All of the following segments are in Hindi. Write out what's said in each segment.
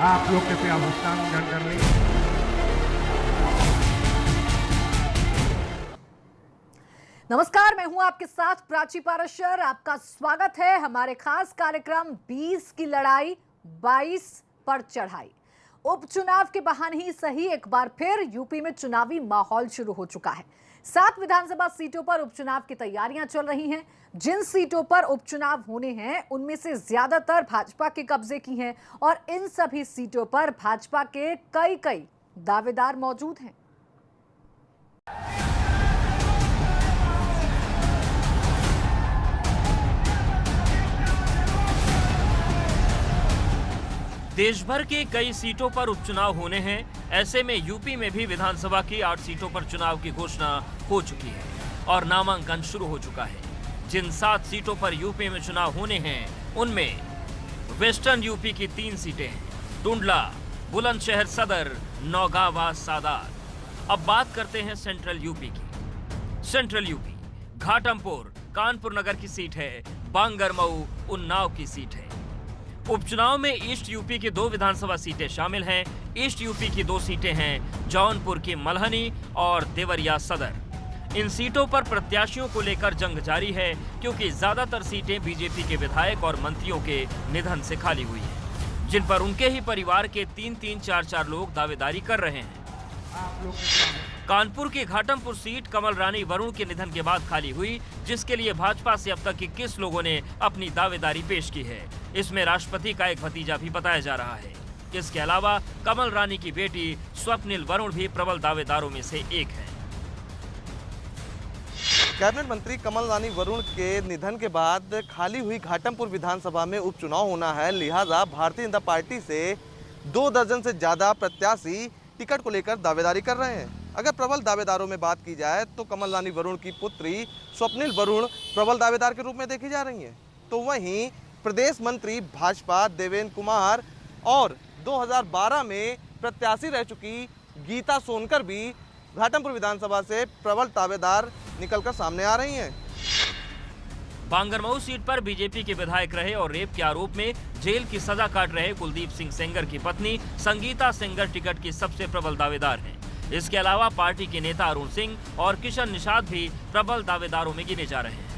आप लोग कृपया भुगतान ग्रहण कर लें। नमस्कार, मैं हूं आपके साथ प्राची पाराशर। आपका स्वागत है हमारे खास कार्यक्रम 20 की लड़ाई 22 पर चढ़ाई। उपचुनाव के बहाने ही सही, एक बार फिर यूपी में चुनावी माहौल शुरू हो चुका है। 7 विधानसभा सीटों पर उपचुनाव की तैयारियां चल रही हैं। जिन सीटों पर उपचुनाव होने हैं उनमें से ज्यादातर भाजपा के कब्जे की हैं और इन सभी सीटों पर भाजपा के कई दावेदार मौजूद हैं। देश भर के कई सीटों पर उपचुनाव होने हैं। ऐसे में यूपी में भी विधानसभा की 8 सीटों पर चुनाव की घोषणा हो चुकी है और नामांकन शुरू हो चुका है। जिन 7 सीटों पर यूपी में चुनाव होने हैं उनमें वेस्टर्न यूपी की 3 सीटें हैं, टुंडला, बुलंदशहर सदर, नौगावा, सादात। अब बात करते हैं सेंट्रल यूपी की। सेंट्रल यूपी घाटमपुर, कानपुर नगर की सीट है, बांगरमऊ, उन्नाव की सीट है। उपचुनाव में ईस्ट यूपी की 2 विधानसभा सीटें शामिल हैं। ईस्ट यूपी की 2 सीटें हैं जौनपुर की मल्हनी और देवरिया सदर। इन सीटों पर प्रत्याशियों को लेकर जंग जारी है क्योंकि ज्यादातर सीटें बीजेपी के विधायक और मंत्रियों के निधन से खाली हुई हैं, जिन पर उनके ही परिवार के 3-3, 4-4 लोग दावेदारी कर रहे हैं। कानपुर की घाटमपुर सीट कमल रानी वरुण के निधन के बाद खाली हुई, जिसके लिए भाजपा से अब तक 21 लोगों ने अपनी दावेदारी पेश की है। इसमें राष्ट्रपति का एक भतीजा भी बताया जा रहा है। इसके अलावा कमल रानी की बेटी स्वप्निल वरुण भी प्रबल दावेदारों में से एक है। कैबिनेट मंत्री कमल रानी वरुण के निधन के बाद खाली हुई घाटमपुर विधानसभा में उपचुनाव होना है, लिहाजा भारतीय जनता पार्टी से 2 दर्जन से ज्यादा प्रत्याशी टिकट को लेकर दावेदारी कर रहे हैं। अगर प्रबल दावेदारों में बात की जाए तो कमल रानी वरुण की पुत्री स्वप्निल वरुण प्रबल दावेदार के रूप में देखी जा रही हैं। तो वहीं प्रदेश मंत्री भाजपा देवेंद्र कुमार और 2012 में प्रत्याशी रह चुकी गीता सोनकर भी घाटमपुर विधानसभा से प्रबल दावेदार निकलकर सामने आ रही हैं। बांगरमऊ सीट पर बीजेपी के विधायक रहे और रेप के आरोप में जेल की सजा काट रहे कुलदीप सिंह सेंगर की पत्नी संगीता सेंगर टिकट की सबसे प्रबल दावेदार हैं। इसके अलावा पार्टी के नेता अरुण सिंह और किशन निषाद भी प्रबल दावेदारों में गिने जा रहे हैं।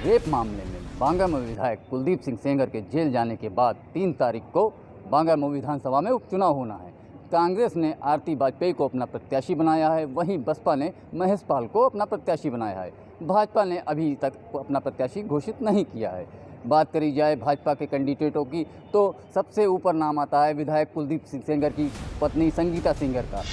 रेप मामले में बांगरमऊ विधायक कुलदीप सिंह सेंगर के जेल जाने के बाद 3 तारीख को बांगरमऊ विधानसभा में उपचुनाव होना है। कांग्रेस ने आरती वाजपेयी को अपना प्रत्याशी बनाया है, वहीं बसपा ने महेश पाल को अपना प्रत्याशी बनाया है। भाजपा ने अभी तक अपना प्रत्याशी घोषित नहीं किया है। बात करी जाए भाजपा के कैंडिडेटों की तो सबसे ऊपर नाम आता है विधायक कुलदीप सिंह सेंगर की पत्नी संगीता सेंगर का।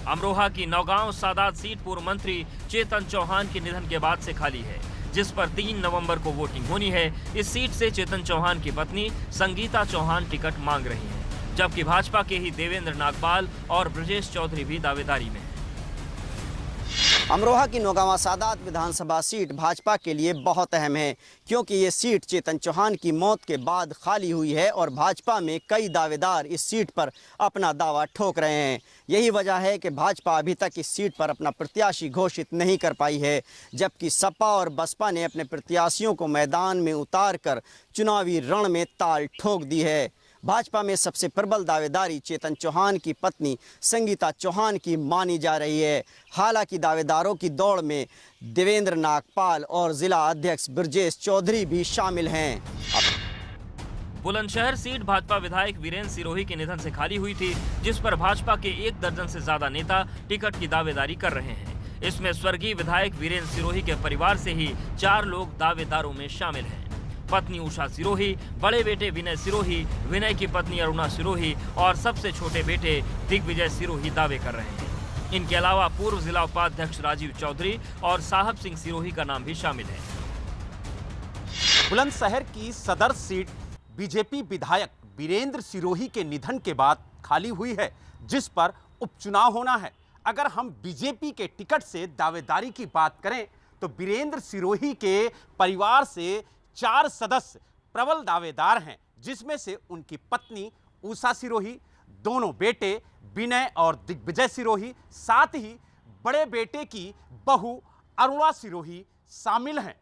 अमरोहा की नौगांव सादात सीट पूर्व मंत्री चेतन चौहान के निधन के बाद से खाली है, जिस पर 3 नवंबर को वोटिंग होनी है। इस सीट से चेतन चौहान की पत्नी संगीता चौहान टिकट मांग रही हैं, जबकि भाजपा के ही देवेंद्र नागपाल और ब्रजेश चौधरी भी दावेदारी में हैं। अमरोहा की नौगांवा सादात विधानसभा सीट भाजपा के लिए बहुत अहम है, क्योंकि ये सीट चेतन चौहान की मौत के बाद खाली हुई है और भाजपा में कई दावेदार इस सीट पर अपना दावा ठोक रहे हैं। यही वजह है कि भाजपा अभी तक इस सीट पर अपना प्रत्याशी घोषित नहीं कर पाई है, जबकि सपा और बसपा ने अपने प्रत्याशियों को मैदान में उतार कर चुनावी रण में ताल ठोक दी है। भाजपा में सबसे प्रबल दावेदारी चेतन चौहान की पत्नी संगीता चौहान की मानी जा रही है। हालांकि दावेदारों की दौड़ में देवेंद्र नागपाल और जिला अध्यक्ष ब्रजेश चौधरी भी शामिल हैं। बुलंदशहर सीट भाजपा विधायक वीरेंद्र सिरोही के निधन से खाली हुई थी, जिस पर भाजपा के 1 दर्जन से ज्यादा नेता टिकट की दावेदारी कर रहे हैं। इसमें स्वर्गीय विधायक वीरेंद्र सिरोही के परिवार से ही 4 लोग दावेदारों में शामिल हैं। पत्नी उषा सिरोही, बड़े बेटे विनय सिरोही, विनय की पत्नी अरुणा सिरोही और सबसे छोटे बेटे दिग्विजय सिरोही दावे कर रहे हैं। इनके अलावा पूर्व जिला उपाध्यक्ष राजीव चौधरी और साहब सिंह सिरोही का नाम भी शामिल है। बुलंदशहर की सदर सीट बीजेपी विधायक वीरेंद्र सिरोही के निधन के बाद खाली हुई है, जिस पर उपचुनाव होना है। अगर हम बीजेपी के टिकट से दावेदारी की बात करें तो वीरेंद्र सिरोही के परिवार से 4 सदस्य प्रबल दावेदार हैं, जिसमें से उनकी पत्नी उषा सिरोही, दोनों बेटे विनय और दिग्विजय सिरोही, साथ ही बड़े बेटे की बहू अरुणा सिरोही शामिल हैं।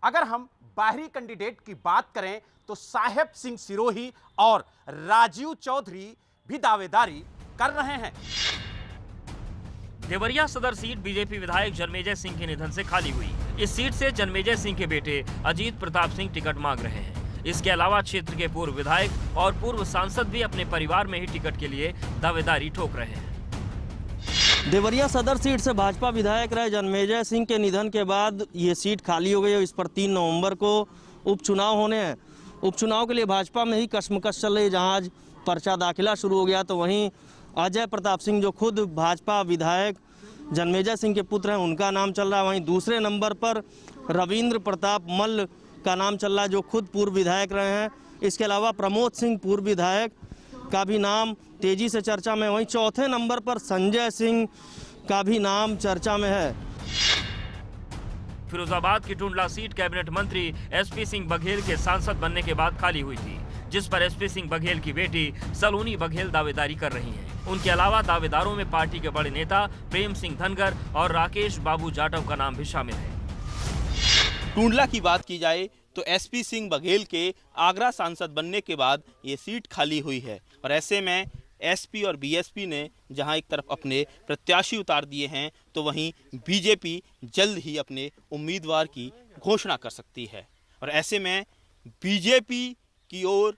अगर हम बाहरी कैंडिडेट की बात करें तो साहेब सिंह सिरोही और राजीव चौधरी भी दावेदारी कर रहे हैं। देवरिया सदर सीट बीजेपी विधायक जन्मेजय सिंह के निधन से खाली हुई। इस सीट से जन्मेजय सिंह के बेटे अजीत प्रताप सिंह टिकट मांग रहे हैं। इसके अलावा क्षेत्र के पूर्व विधायक और पूर्व सांसद भी अपने परिवार में ही टिकट के लिए दावेदारी ठोक रहे हैं। देवरिया सदर सीट से भाजपा विधायक रहे जन्मेजय सिंह के निधन के बाद ये सीट खाली हो गई है। इस पर 3 नवंबर को उपचुनाव होने हैं। उपचुनाव के लिए भाजपा में ही कश्मकश चल रही। जहां आज पर्चा दाखिला शुरू हो गया तो वहीं अजय प्रताप सिंह जो खुद भाजपा विधायक जन्मेजय सिंह के पुत्र हैं उनका नाम चल रहा है। वहीं दूसरे नंबर पर रविंद्र प्रताप मल्ल का नाम चल रहा है जो खुद पूर्व विधायक रहे हैं। इसके अलावा प्रमोद सिंह पूर्व विधायक का भी नाम तेजी से चर्चा में। वहीं चौथे नंबर पर संजय सिंह का भी नाम चर्चा में है। फिरोजाबाद की टुंडला सीट कैबिनेट मंत्री एसपी सिंह बघेल के सांसद बनने के बाद खाली हुई थी, जिस पर एसपी सिंह बघेल की बेटी सलोनी बघेल दावेदारी कर रही हैं। उनके अलावा दावेदारों में पार्टी के बड़े नेता प्रेम सिंह धनगर और राकेश बाबू जाटव का नाम भी शामिल है। टुंडला की बात की जाए तो एसपी सिंह बघेल के आगरा सांसद बनने के बाद ये सीट खाली हुई है और ऐसे में एसपी और बीएसपी ने जहां एक तरफ अपने प्रत्याशी उतार दिए हैं तो वहीं बीजेपी जल्द ही अपने उम्मीदवार की घोषणा कर सकती है। और ऐसे में बीजेपी की ओर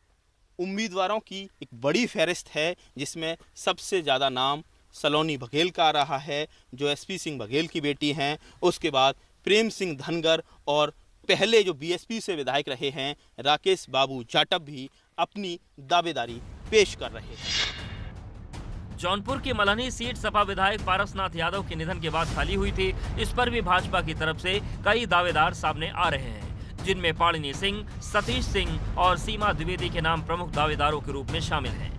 उम्मीदवारों की एक बड़ी फहरिस्त है जिसमें सबसे ज़्यादा नाम सलोनी बघेल का आ रहा है जो एसपी सिंह बघेल की बेटी हैं। उसके बाद प्रेम सिंह धनगर और पहले जो बीएसपी से विधायक रहे हैं राकेश बाबू जाटव भी अपनी दावेदारी पेश कर रहे हैं। जौनपुर की मलहनी सीट सपा विधायक पारसनाथ यादव के निधन के बाद खाली हुई थी। इस पर भी भाजपा की तरफ से कई दावेदार सामने आ रहे हैं, जिनमें पाणिनी सिंह, सतीश सिंह और सीमा द्विवेदी के नाम प्रमुख दावेदारों के रूप में शामिल हैं।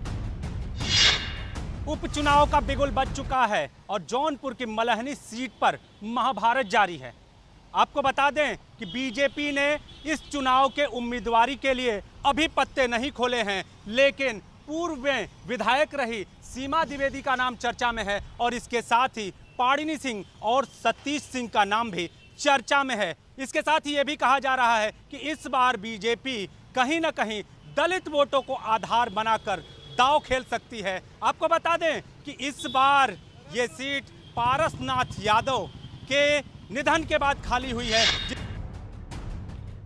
उपचुनाव का बिगुल बज चुका है और जौनपुर की मलहनी सीट पर महाभारत जारी है। आपको बता दें कि बीजेपी ने इस चुनाव के उम्मीदवारी के लिए अभी पत्ते नहीं खोले हैं, लेकिन पूर्व में विधायक रही सीमा द्विवेदी का नाम चर्चा में है और इसके साथ ही पाणिनी सिंह और सतीश सिंह का नाम भी चर्चा में है। इसके साथ ही ये भी कहा जा रहा है कि इस बार बीजेपी कहीं न कहीं दलित वोटों को आधार बनाकर दांव खेल सकती है। आपको बता दें कि इस बार ये सीट पारसनाथ यादव के निधन के बाद खाली हुई है।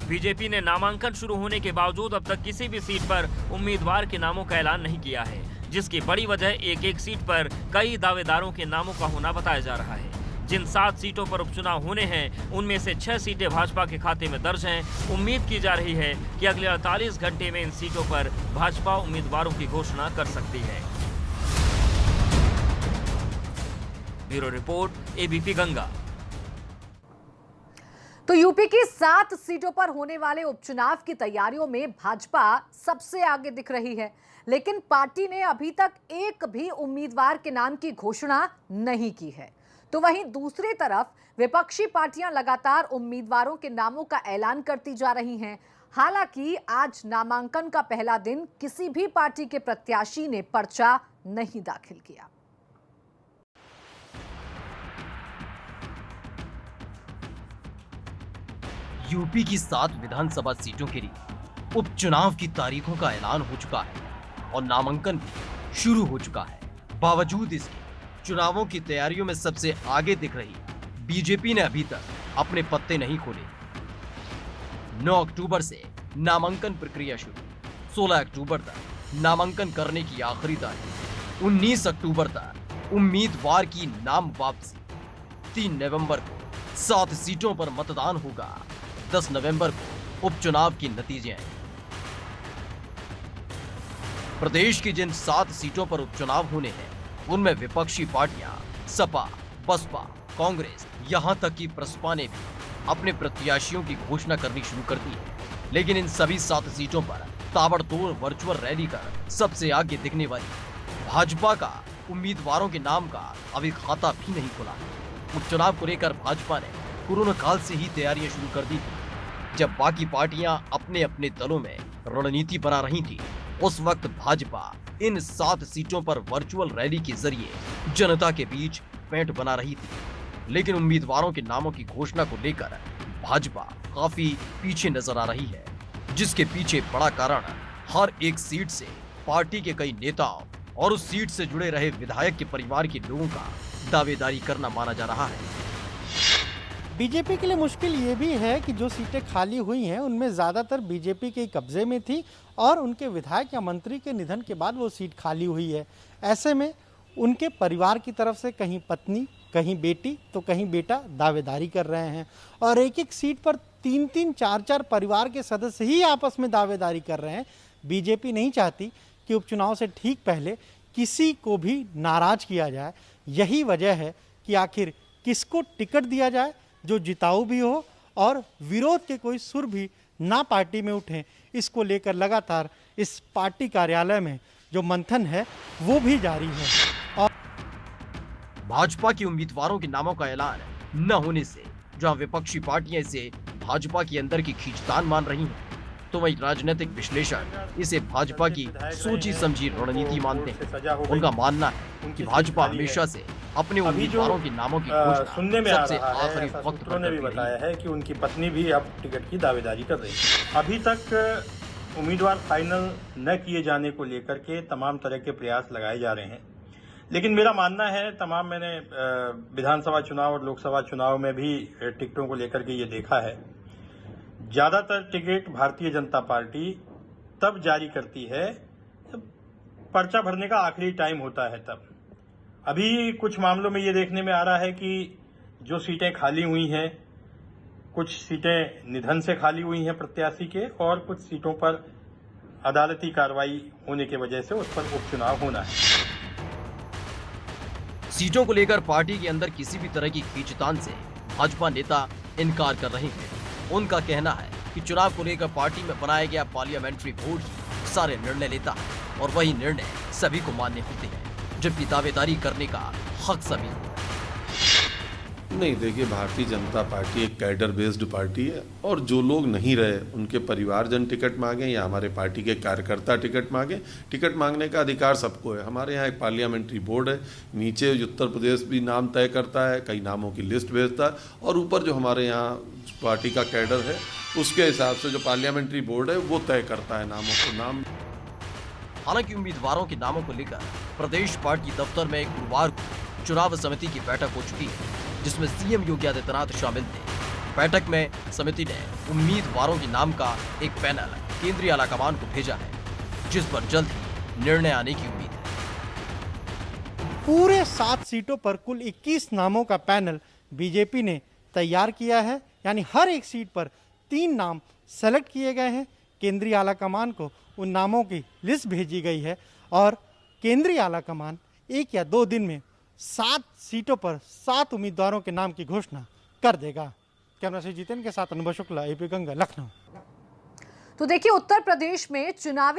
बीजेपी ने नामांकन शुरू होने के बावजूद अब तक किसी भी सीट पर उम्मीदवार के नामों का ऐलान नहीं किया है, जिसकी बड़ी वजह एक सीट पर कई दावेदारों के नामों का होना बताया जा रहा है। जिन 7 सीटों पर उपचुनाव होने हैं उनमें से 6 सीटें भाजपा के खाते में दर्ज हैं। उम्मीद की जा रही है कि अगले 48 घंटे में इन सीटों पर भाजपा उम्मीदवारों की घोषणा कर सकती है। Bureau report, ABP Ganga. तो यूपी की 7 सीटों पर होने वाले उपचुनाव की तैयारियों में भाजपा सबसे आगे दिख रही है, लेकिन पार्टी ने अभी तक एक भी उम्मीदवार के नाम की घोषणा नहीं की है। तो वहीं दूसरी तरफ विपक्षी पार्टियां लगातार उम्मीदवारों के नामों का ऐलान करती जा रही हैं। हालांकि आज नामांकन का पहला दिन किसी भी पार्टी के प्रत्याशी ने पर्चा नहीं दाखिल किया। यूपी की 7 विधानसभा सीटों के लिए उपचुनाव की तारीखों का ऐलान हो चुका है और नामांकन भी शुरू हो चुका है। बावजूद इसके चुनावों की तैयारियों में सबसे आगे दिख रही बीजेपी ने अभी तक अपने पत्ते नहीं खोले। 9 अक्टूबर से नामांकन प्रक्रिया शुरू, 16 अक्टूबर तक नामांकन करने की आखिरी तारीख, 19 अक्टूबर तक उम्मीदवार की नाम वापसी, 3 नवंबर को 7 सीटों पर मतदान होगा, 10 नवंबर को उपचुनाव के नतीजे आएंगे। प्रदेश की जिन 7 सीटों पर उपचुनाव होने हैं उनमें विपक्षी पार्टियां सपा, बसपा, कांग्रेस, यहां तक कि प्रसपा ने भी अपने प्रत्याशियों की घोषणा करनी शुरू कर दी है। लेकिन इन सभी 7 सीटों पर ताबड़तोड़ वर्चुअल रैली कर सबसे आगे दिखने वाली भाजपा का उम्मीदवारों के नाम का अभी खाता भी नहीं खुला है। उपचुनाव को लेकर भाजपा ने कोरोना काल से ही तैयारियां शुरू कर दी थी। जब बाकी पार्टियां अपने अपने दलों में रणनीति बना रही थी, उस वक्त भाजपा इन 7 सीटों पर वर्चुअल रैली के जरिए जनता के बीच पैंट बना रही थी। लेकिन उम्मीदवारों के नामों की घोषणा को लेकर भाजपा काफी पीछे नजर आ रही है, जिसके पीछे बड़ा कारण हर एक सीट से पार्टी के कई नेताओं और उस सीट से जुड़े रहे विधायक के परिवार के लोगों का दावेदारी करना माना जा रहा है। बीजेपी के लिए मुश्किल ये भी है कि जो सीटें खाली हुई हैं उनमें ज़्यादातर बीजेपी के कब्जे में थी और उनके विधायक या मंत्री के निधन के बाद वो सीट खाली हुई है। ऐसे में उनके परिवार की तरफ से कहीं पत्नी, कहीं बेटी तो कहीं बेटा दावेदारी कर रहे हैं और एक एक सीट पर 3-3, 4-4 परिवार के सदस्य ही आपस में दावेदारी कर रहे हैं। बीजेपी नहीं चाहती कि उपचुनाव से ठीक पहले किसी को भी नाराज किया जाए। यही वजह है कि आखिर किसको टिकट दिया जाए जो जिताऊ भी हो और विरोध के कोई सुर भी ना पार्टी में उठे। इसको लेकर लगातार इस पार्टी कार्यालय में जो मंथन है वो भी जारी है। और भाजपा के उम्मीदवारों के नामों का ऐलान न होने से जहां विपक्षी पार्टियां इसे भाजपा के अंदर की खींचतान मान रही हैं, तो वहीं राजनीतिक विश्लेषक इसे भाजपा की सोची समझी रणनीति मानते हैं। उनका मानना है कि भाजपा हमेशा से अपने उम्मीदवारों के नामों की घोषणा सुनने में आ सबसे रहा आखिरी है, वक्त सूत्रों ने भी बताया है कि उनकी पत्नी भी अब टिकट की दावेदारी कर रही है। अभी तक उम्मीदवार फाइनल न किए जाने को लेकर के तमाम तरह के प्रयास लगाए जा रहे हैं, लेकिन मेरा मानना है मैंने विधानसभा चुनाव और लोकसभा चुनाव में भी टिकटों को लेकर के ये देखा है, ज्यादातर टिकट भारतीय जनता पार्टी तब जारी करती है जब पर्चा भरने का आखिरी टाइम होता है। तब अभी कुछ मामलों में ये देखने में आ रहा है कि जो सीटें खाली हुई हैं, कुछ सीटें निधन से खाली हुई हैं प्रत्याशी के और कुछ सीटों पर अदालती कार्रवाई होने की वजह से उस पर उपचुनाव होना है। सीटों को लेकर पार्टी के अंदर किसी भी तरह की खींचतान से भाजपा नेता इनकार कर रहे हैं। उनका कहना है कि चुनाव को लेकर पार्टी में बनाया गया पार्लियामेंट्री बोर्ड ही सारे निर्णय लेता है और वही निर्णय सभी को मान्य होते हैं, जबकि दावेदारी करने का हक सभी को। नहीं, देखिए, भारतीय जनता पार्टी एक कैडर बेस्ड पार्टी है और जो लोग नहीं रहे उनके परिवारजन टिकट मांगे या हमारे पार्टी के कार्यकर्ता टिकट मांगे, टिकट मांगने का अधिकार सबको है। हमारे यहाँ एक पार्लियामेंट्री बोर्ड है, नीचे उत्तर प्रदेश भी नाम तय करता है, कई नामों की लिस्ट भेजता है और ऊपर जो हमारे यहाँ पार्टी का कैडर है उसके हिसाब से जो पार्लियामेंट्री बोर्ड है वो तय करता है नामों को। नाम हालांकि उम्मीदवारों के नामों को लेकर प्रदेश पार्टी दफ्तर में गुरुवार को चुनाव समिति की बैठक हो चुकी है, जिसमें सीएम योगी आदित्यनाथ शामिल थे। बैठक में समिति ने उम्मीदवारों के नाम का एक पैनल केंद्रीय आलाकमान को भेजा है, जिस पर जल्द ही निर्णय आने की उम्मीद है। पूरे 7 सीटों पर कुल 21 नामों का पैनल बीजेपी ने तैयार किया है, यानी हर एक सीट पर 3 नाम सेलेक्ट किए गए हैं। केंद्रीय आलाकमान को उन नामों की लिस्ट भेजी गई है और केंद्रीय आलाकमान 1 या 2 दिन में 7 सीटों पर 7 उम्मीदवारों के नाम की घोषणा कर देगा। कैमरा से जितेंद्र के साथ अनुभव शुक्ला, एपी गंगा, लखनऊ। तो देखिए, उत्तर प्रदेश में चुनावी